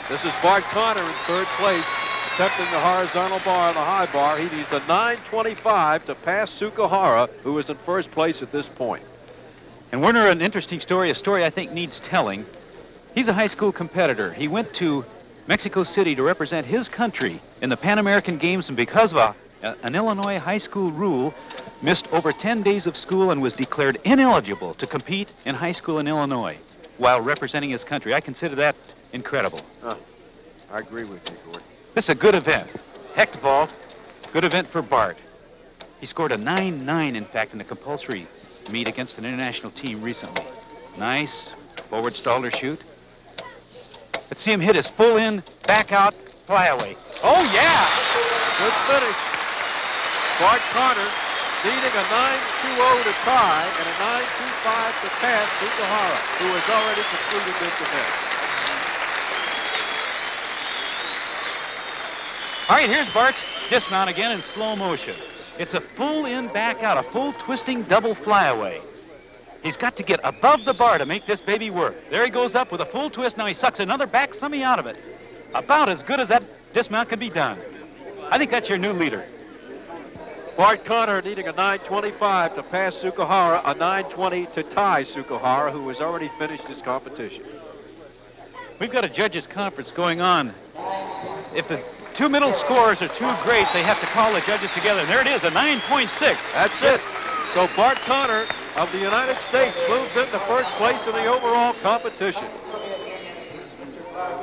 This is Bart Conner in third place, attempting the horizontal bar and the high bar. He needs a 9:25 to pass Sukahara, who is in first place at this point. And Werner, an interesting story, a story I think needs telling. He's a high school competitor. He went to Mexico City to represent his country in the Pan American Games, and because of an Illinois high school rule, missed over 10 days of school and was declared ineligible to compete in high school in Illinois while representing his country. I consider that incredible. I agree with you, Gordon. This is a good event. Hecht vault, good event for Bart. He scored a 9-9, in fact, in a compulsory meet against an international team recently. Nice forward stalder shoot. Let's see him hit his full in, back out, flyaway. Oh, yeah! Good finish. Bart Conner needing a 9:20 to tie and a 9:25 to pass Sukahara, who has already concluded this event. All right, here's Bart's dismount again in slow motion. It's a full in, back out, a full twisting double flyaway. He's got to get above the bar to make this baby work. There he goes up with a full twist. Now he sucks another back semi out of it. About as good as that dismount can be done. I think that's your new leader. Bart Conner needing a 9:25 to pass Sukahara, a 9:20 to tie Sukahara, who has already finished his competition. We've got a judges' conference going on. If the two middle scores are too great, they have to call the judges together. And there it is, a 9.6. That's it. So Bart Conner of the United States moves into first place in the overall competition.